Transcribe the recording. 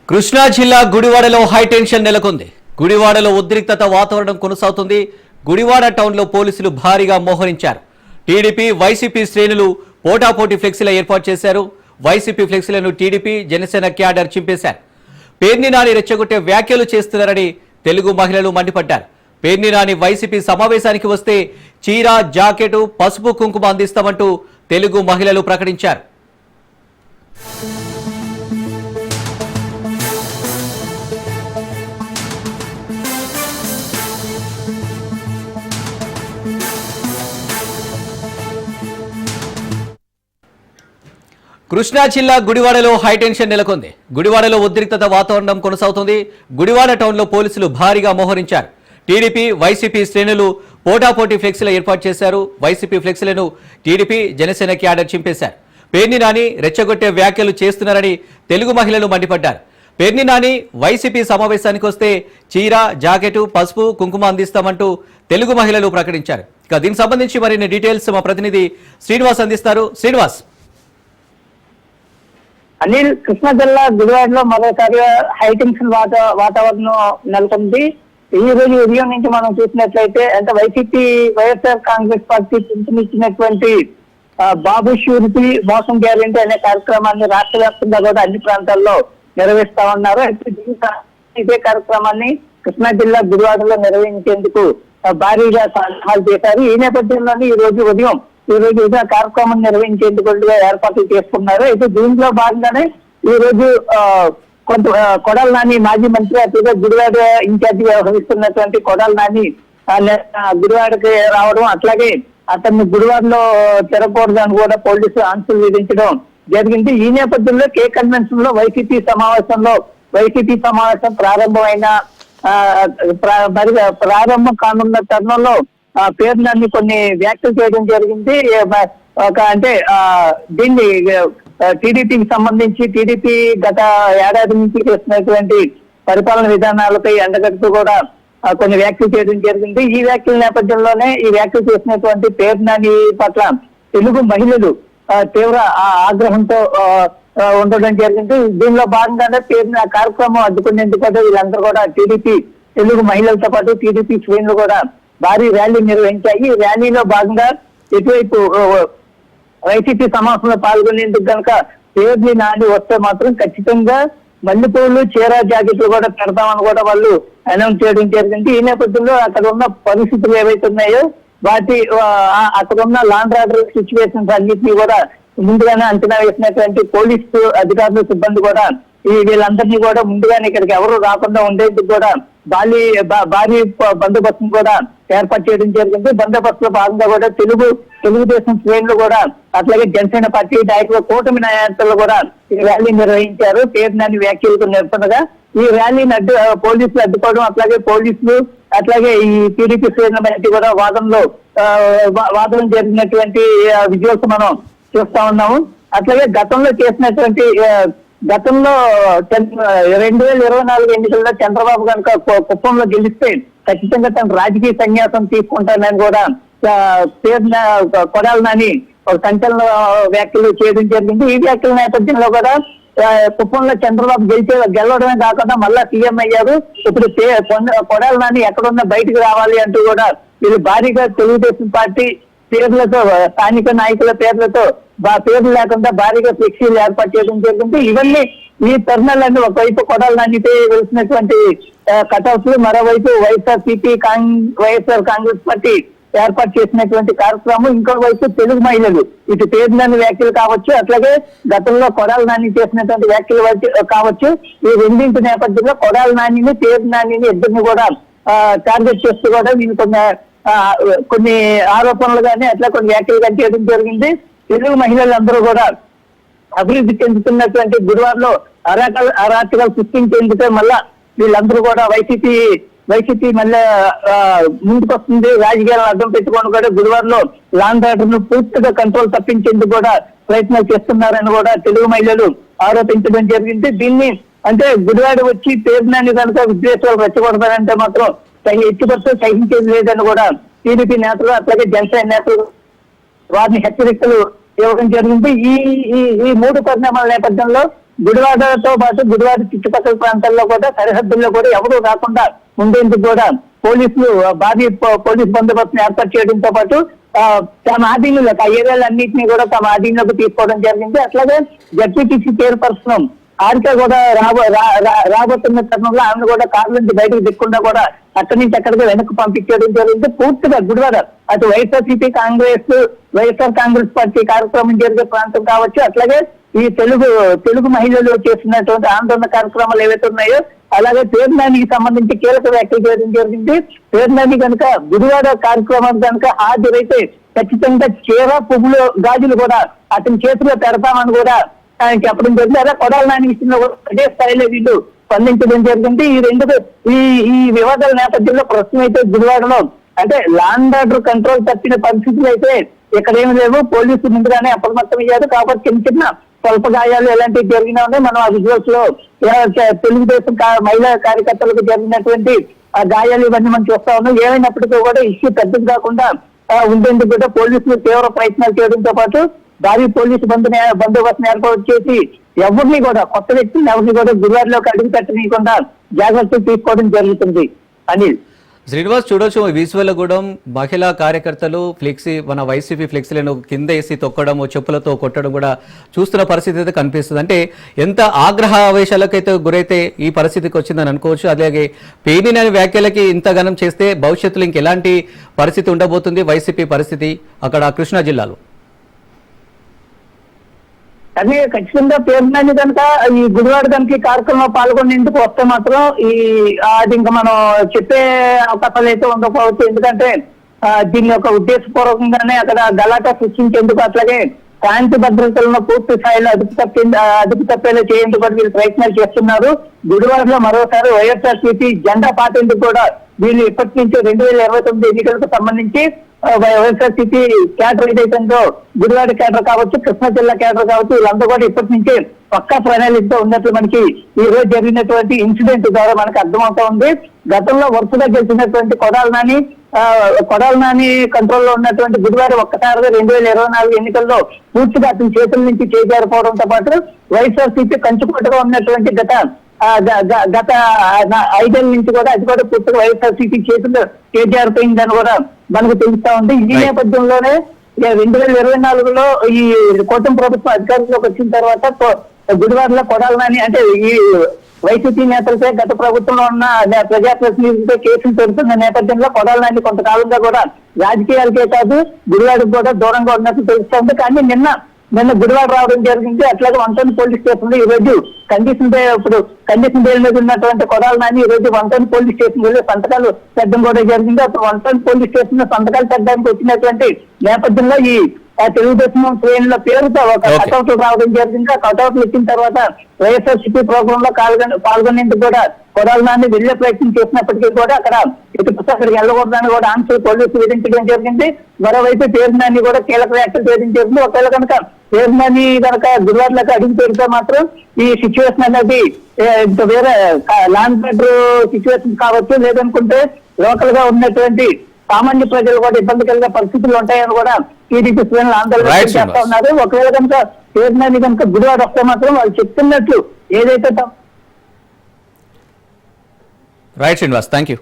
కృష్ణా జిల్లా గుడివాడలో హైటెన్షన్ నెలకొంది. గుడివాడలో ఉద్రిక్తత వాతావరణం కొనసాగుతుంది. గుడివాడ టౌన్లో పోలీసులు భారీగా మోహరించారు. టీడీపీ వైసీపీ శ్రేణులు పోటాపోటీ ఫ్లెక్సీల ఏర్పాటు చేశారు. వైసీపీ ఫ్లెక్సీలను టీడీపీ జనసేన క్యాడర్ చింపేశారు. పేర్ని నాని రెచ్చగొట్టే వ్యాఖ్యలు చేస్తున్నారని తెలుగు మహిళలు మండిపడ్డారు. పేర్ని నాని వైసీపీ సమావేశానికి వస్తే చీర జాకెట్ పసుపు కుంకుమ అందిస్తామంటూ తెలుగు మహిళలు ప్రకటించారు. కృష్ణా జిల్లా గుడివాడలో హైటెన్షన్ నెలకొంది. గుడివాడలో ఉద్రిక్తత వాతావరణం కొనసాగుతుంది. గుడివాడ టౌన్లో పోలీసులు భారీగా మోహరించారు. టీడీపీ వైసీపీ శ్రేణులు పోటాపోటీ ఫ్లెక్సీల ఏర్పాటు చేశారు. వైసీపీ ఫ్లెక్సీలను టీడీపీ జనసేన క్యాడర్ చింపేశారు. పేర్ని నాని రెచ్చగొట్టే వ్యాఖ్యలు చేస్తున్నారని తెలుగు మహిళలు మండిపడ్డారు. పేర్ని నాని వైసీపీ సమావేశానికి వస్తే చీర జాకెట్ పసుపు కుంకుమ అందిస్తామంటూ తెలుగు మహిళలు ప్రకటించారు. ఇక దీనికి సంబంధించి మరిన్ని డీటెయిల్స్ మా ప్రతినిధి శ్రీనివాస్ అందిస్తారు. శ్రీనివాస్. అనిల్, కృష్ణా జిల్లా గుడివాడలో మరోసారి హైటెన్షన్ వాతావరణం నెలకొంది. ఈ రోజు ఉదయం నుంచి మనం చూసినట్లయితే అంటే వైసీపీ వైఎస్ఆర్ కాంగ్రెస్ పార్టీ పిలుపునిచ్చినటువంటి బాబు షూరిటీ మోసం గ్యారెంటీ అనే కార్యక్రమాన్ని రాష్ట్ర వ్యాప్తంగా కూడా అన్ని ప్రాంతాల్లో నిర్వహిస్తా ఉన్నారు. ఇదే కార్యక్రమాన్ని కృష్ణా జిల్లా గుడివాడలో నిర్వహించేందుకు భారీగా సన్నాహాలు చేశారు. ఈ నేపథ్యంలోనే ఈ రోజు ఇదే కార్యక్రమం నిర్వహించేందుకు ఏర్పాట్లు చేసుకున్నారు. అయితే దీంట్లో భాగంగానే ఈ రోజు కొడాలి నాని మాజీ మంత్రి అతిగా గుడివాడ ఇన్ఛార్జి వ్యవహరిస్తున్నటువంటి కొడాలి నాని గుడివాడకి రావడం, అట్లాగే అతన్ని గుడివాడలో తిరగకూడదు అని కూడా పోలీసులు ఆంక్షలు విధించడం జరిగింది. ఈ నేపథ్యంలో కే కన్వెన్షన్ లో వైసీపీ సమావేశం ప్రారంభం కానున్న తరుణంలో పేర్ని కొన్ని వ్యాఖ్యలు చేయడం జరిగింది. దీన్ని టీడీపీకి సంబంధించి టీడీపీ గత ఏడాది నుంచి చేస్తున్నటువంటి పరిపాలన విధానాలపై ఎండగడుతూ కూడా కొన్ని వ్యాఖ్యలు చేయడం జరిగింది. ఈ వ్యాఖ్యల నేపథ్యంలోనే ఈ వ్యాఖ్యలు చేసినటువంటి పేర్ని పట్ల తెలుగు మహిళలు తీవ్ర ఆగ్రహంతో ఉండడం జరిగింది. దీనిలో భాగంగానే పేర్ని కార్యక్రమం అడ్డుకునేందుకు కూడా వీళ్ళందరూ కూడా టీడీపీ తెలుగు మహిళలతో పాటు టీడీపీ శ్రేణులు కూడా భారీ ర్యాలీ నిర్వహించాయి. ఈ ర్యాలీలో భాగంగా ఇటువైపు వైసీపీ సమావేశంలో పాల్గొనేందుకు కనుక పేర్ని నాని వస్తే మాత్రం ఖచ్చితంగా మల్లెపూలు చీర జాకెట్లు కూడా పెడతామని కూడా వాళ్ళు అనౌన్స్ చేయడం జరిగింది. ఈ నేపథ్యంలో అక్కడ ఉన్న పరిస్థితులు ఏవైతే ఉన్నాయో అక్కడ ఉన్న లాండ్ ఆర్డర్ సిచ్యువేషన్స్ అన్నింటినీ కూడా ముందుగానే అంచనా వేసినటువంటి పోలీసు అధికారులు సిబ్బంది కూడా వీళ్ళందరినీ కూడా ముందుగానే ఇక్కడికి ఎవరు రాకుండా ఉండేందుకు కూడా భారీ బందోబస్తును కూడా ఏర్పాటు చేయడం జరిగింది. బందోబస్తులో భాగంగా కూడా తెలుగుదేశం శ్రేణులు కూడా అట్లాగే జనసేన పార్టీ నాయకులు కూటమి నాయకులు కూడా ఈ ర్యాలీ నిర్వహించారు. పేర్ని వ్యాఖ్యలకు నిరసనగా ఈ ర్యాలీని పోలీసులు అడ్డుకోవడం, అట్లాగే ఈ టీడీపీ శ్రేణుల బయట కూడా వాదన జరిగినటువంటి విజువల్స్ మనం చూస్తా ఉన్నాము. అట్లాగే గతంలో 2024 ఎన్నికల్లో చంద్రబాబు కనుక కుప్పంలో గెలిస్తే ఖచ్చితంగా తన రాజకీయ సన్యాసం తీసుకుంటానని కూడా కొడాలి నాని ఒక సంచలన వ్యాఖ్యలు చేయడం జరిగింది. ఈ వ్యాఖ్యల నేపథ్యంలో కూడా కుప్పంలో చంద్రబాబు గెలవడమే కాకుండా మళ్ళా సీఎం అయ్యారు. ఇప్పుడు కొడాలి నాని ఎక్కడున్నా బయటకు రావాలి అంటూ కూడా వీళ్ళు భారీగా తెలుగుదేశం పార్టీ పేర్లతో స్థానిక నాయకుల పేర్లతో పేర్లు లేకుండా భారీగా ఫ్లెక్సీలు ఏర్పాటు చేయడం జరిగింది. ఇవన్నీ ఈ తరుణాలన్నీ ఒకవైపు కొడాలి నానిపై వెళ్తున్నటువంటి కటౌట్లు, మరోవైపు వైఎస్ఆర్ కాంగ్రెస్ పార్టీ ఏర్పాటు చేసినటువంటి కార్యక్రమం, ఇంకోవైపు తెలుగు మహిళలు ఇటు పేర్ని వ్యాఖ్యలు కావచ్చు, అట్లాగే గతంలో కొడాలి నాని చేసినటువంటి వ్యాఖ్యలు కావచ్చు. ఈ రెండింటి నేపథ్యంలో కొడాలి నానిని పేర్ని నానిని ఇద్దరిని కూడా టార్గెట్ చేస్తూ కూడా వీళ్ళు కొన్ని ఆరోపణలు కానీ అట్లా కొన్ని వ్యాఖ్యలు కానీ చేయడం జరిగింది. తెలుగు మహిళలందరూ కూడా అభివృద్ధి చెందుతున్నటువంటి గుడివాడలో అరాచకాలు సృష్టించేందుకే మళ్ళా వీళ్ళందరూ కూడా వైసీపీ వైసీపీ మళ్ళీ ముందుకు వస్తుంది. రాజకీయాలను అడ్డం పెట్టుకొని కూడా గుడివాడలో లాండ్ ఆర్డర్ ను పూర్తిగా కంట్రోల్ తప్పించేందుకు కూడా ప్రయత్నాలు చేస్తున్నారని కూడా తెలుగు మహిళలు ఆరోపించడం జరిగింది. దీన్ని అంటే గుడివాడ వచ్చి పేరునాన్ని కనుక విద్వేషాలు రెచ్చగొడతారంటే మాత్రం ఎట్టి పరిస్థితులు సహించేది లేదని కూడా టీడీపీ నేతలు అట్లాగే జనసేన నేతలు వారిని హెచ్చరికలు ఇవ్వడం జరిగింది. ఈ మూడు పరిణామాల నేపథ్యంలో గుడివాడతో పాటు గుడివాడ చుట్టుపక్కల ప్రాంతాల్లో కూడా సరిహద్దుల్లో కూడా ఎవరు రాకుండా ఉండేందుకు కూడా పోలీసులు భారీ పోలీస్ బందోబస్తును ఏర్పాటు చేయడంతో పాటు తమ ఆధీనంలోకి ఆ ఏరియాలన్నింటినీ కూడా తమ ఆధీనంలోకి తీసుకోవడం జరిగింది. అట్లాగే జడ్పీటీసీ చైర్పర్సన్ ఆరిక కూడా రాబోతున్న తరుణంలో ఆమెను కూడా కారు నుంచి బయటకు దిక్కుండా కూడా అక్కడి నుంచి అక్కడికి వెనక్కి పంపించడం జరిగింది. పూర్తిగా గుడివాడ అటు వైఎస్ఆర్సీపీ వైఎస్ఆర్ కాంగ్రెస్ పార్టీ కార్యక్రమం జరిగే ప్రాంతం కావచ్చు, అట్లాగే ఈ తెలుగు మహిళలు చేస్తున్నటువంటి ఆందోళన కార్యక్రమాలు ఏవైతే ఉన్నాయో అలాగే పేర్నానికి సంబంధించి కీలక వ్యాఖ్యలు చేయడం జరిగింది. పేర్నాని కనుక గుడివాడ కార్యక్రమం కనుక హాజరైతే ఖచ్చితంగా చీర పువ్వులు గాజులు కూడా అతని చేతిలో పెడతామని కూడా ఆయన చెప్పడం జరిగింది. అదే కొడాల నాని విషయంలో కూడా అదే స్థాయిలో వీళ్ళు స్పందించడం జరిగింది. ఈ వివాదాల నేపథ్యంలో ప్రస్తుతం అయితే గుడివాడలో అంటే లాండ్ ఆర్డర్ కంట్రోల్ తప్పిన పరిస్థితులు అయితే ఇక్కడ ఏమి లేవు. పోలీసులు ముందుగానే అప్రమత్తమయ్యారు కాబట్టి చిన్న స్వల్ప గాయాలు ఎలాంటివి జరిగినా ఉన్నాయి. మనం ఆ విజువల్స్ లో తెలుగుదేశం మహిళా కార్యకర్తలకు జరిగినటువంటి ఆ గాయాలు ఇవన్నీ మనం చూస్తా ఉన్నాం. ఏమైనప్పటికీ కూడా ఇష్యూ పెద్దది కాకుండా ఉండేందుకు కూడా పోలీసులు తీవ్ర ప్రయత్నాలు చేయడంతో పాటు భారీ పోలీసు బందోబస్తును ఏర్పాటు చేసి ఎవరిని కూడా కొత్త వ్యక్తులు ఎవరిని కూడా గుడివాడలోకి అడుగు పెట్టనీయకుండా జాగ్రత్తలు తీసుకోవడం జరుగుతుంది. అనిల్ శ్రీనివాస్, చూడొచ్చు విజువల్ కూడా మహిళా కార్యకర్తలు ఫ్లెక్సీ మన వైసీపీ ఫ్లెక్సీలను కింద వేసి తొక్కడం, చెప్పులతో కొట్టడం కూడా చూస్తున్న పరిస్థితి అయితే కనిపిస్తుంది. అంటే ఎంత ఆగ్రహ ఆవేశాలకైతే గురైతే ఈ పరిస్థితికి వచ్చిందని అనుకోవచ్చు. అలాగే పేర్నాని అనే వ్యాఖ్యలకి ఇంతగానం చేస్తే భవిష్యత్తులో ఇంకెలాంటి పరిస్థితి ఉండబోతుంది వైసీపీ పరిస్థితి అక్కడ కృష్ణా జిల్లాలో? కానీ ఖచ్చితంగా పేర్నాని కనుక ఈ గుడివాడ కనుక ఈ కార్యక్రమంలో పాల్గొనేందుకు వస్తే మాత్రం అది ఇంకా మనం చెప్పే అవకాశాలు అయితే ఉండకపోవచ్చు. ఎందుకంటే దీని యొక్క ఉద్దేశపూర్వకంగానే అక్కడ గలాటా సృష్టించేందుకు అట్లాగే శాంతి భద్రతలను పూర్తి స్థాయిలో అదుపు తప్పేలా చేయేందుకు కూడా వీళ్ళు ప్రయత్నాలు చేస్తున్నారు. గుడివాడలో మరోసారి వైఎస్ఆర్సీపీ జెండా పాతేందుకు కూడా వీళ్ళు ఇప్పటి నుంచి 2029 ఎన్నికలకు సంబంధించి వైఎస్ఆర్సీపీ క్యాడర్ ఏదైతుందో గుడివాడ క్యాడర్ కావచ్చు, కృష్ణా జిల్లా క్యాడర్ కావచ్చు, వీళ్ళందరూ కూడా ఇప్పటి నుంచే పక్కా ప్రణాళికతో ఉన్నట్లు మనకి ఈ రోజు జరిగినటువంటి ఇన్సిడెంట్ ద్వారా మనకు అర్థమవుతా ఉంది. గతంలో వరుసగా గెలిచినటువంటి కొడాల నాని కంట్రోల్లో ఉన్నటువంటి గుడివాడ ఒక్కసారిగా 2024 ఎన్నికల్లో పూర్తిగా అతని చేతుల నుంచి చేజారిపోవడంతో పాటు వైఎస్ఆర్సీపీ కంచుకోటగా ఉన్నటువంటి గత 5 ఏళ్ల నుంచి కూడా అది కూడా పూర్తిగా వైఎస్ఆర్సీపీ చేతుల్లో చేజారిపోయిందని కూడా మనకు తెలుస్తా ఉంది. ఈ నేపథ్యంలోనే 2024లో ఈ కూటమి ప్రభుత్వం అధికారంలోకి వచ్చిన తర్వాత గుడివాడలో కొడాల నాని అంటే ఈ వైసీపీ నేతలపై గత ప్రభుత్వంలో ఉన్న ప్రజాప్రతినిధులపై కేసులు పెడుతున్న నేపథ్యంలో కొడాల నాని కొంతకాలంగా కూడా రాజకీయాలకే కాదు గుడివాడకు కూడా దూరంగా ఉన్నట్టు తెలుస్తోంది. కానీ నిన్న గుడివాడ రావడం జరిగింది. అట్లాగే 1 పోలీస్ స్టేషన్ లో ఈ రోజు కండిషన్ బెయిల్ మీద ఉన్నటువంటి కొడాల నాని ఈ రోజు 1 పోలీస్ స్టేషన్ వెళ్ళి సంతకాలు పెట్టడం కూడా జరిగింది. అప్పుడు 1 పోలీస్ స్టేషన్ లో సంతకాలు పెట్టడానికి వచ్చినటువంటి నేపథ్యంలో ఈ తెలుగుదేశం శ్రేణుల పేరుతో ఒక కటౌట్లు రావడం జరిగింది. ఆ కటౌట్లు ఇచ్చిన తర్వాత వైఎస్ఆర్సీపీ ప్రోగ్రామ్ లో పాల్గొనేందుకు కూడా కొడాల నాని వెళ్లే ప్రయత్నం చేసినప్పటికీ కూడా అక్కడ ఇటుపక్క అక్కడికి వెళ్ళకూడదని కూడా ఆంక్షలు పోలీసులు విధించడం జరిగింది. మరోవైపు పేర్నాని కూడా కీలక వ్యాఖ్యలు చేయడం జరిగింది. ఒకవేళ కనుక పేర్నాని కనుక గుడివాడలకు అడిగి పెడితే మాత్రం ఈ సిచ్యువేషన్ అనేది వేరే లాండ్ ఆర్డర్ సిచ్యువేషన్ కావచ్చు, లేదనుకుంటే లోకల్ గా ఉన్నటువంటి సామాన్య ప్రజలు కూడా ఇబ్బంది కలిగే పరిస్థితులు ఉంటాయని కూడా టీడీపీ శ్రేణులు ఆందోళన చేస్తా ఉన్నారు. ఒకవేళ కనుక పేర్నాని కనుక గుడివాడ వస్తే మాత్రం వాళ్ళు చెప్తున్నట్లు ఏదైతే రైట్ శ్రీనివాస్, థ్యాంక్ యూ.